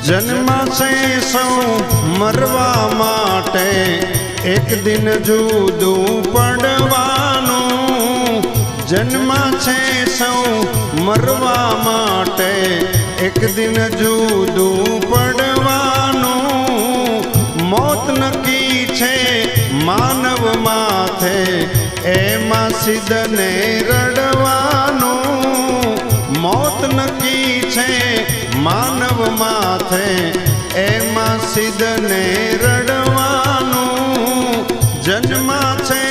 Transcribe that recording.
जन्मा से सौ मरवा माटे एक दिन जुदू पड़वानू। जन्मा छे सौ मरवा माटे एक दिन जुदू पड़वानू। मौत नक्की छे मानव माथे एमा सिद्धने रड़वानू। मौत नक्की छे मानव माथे एमा सिद्धने रड़वानू। जन्मा छे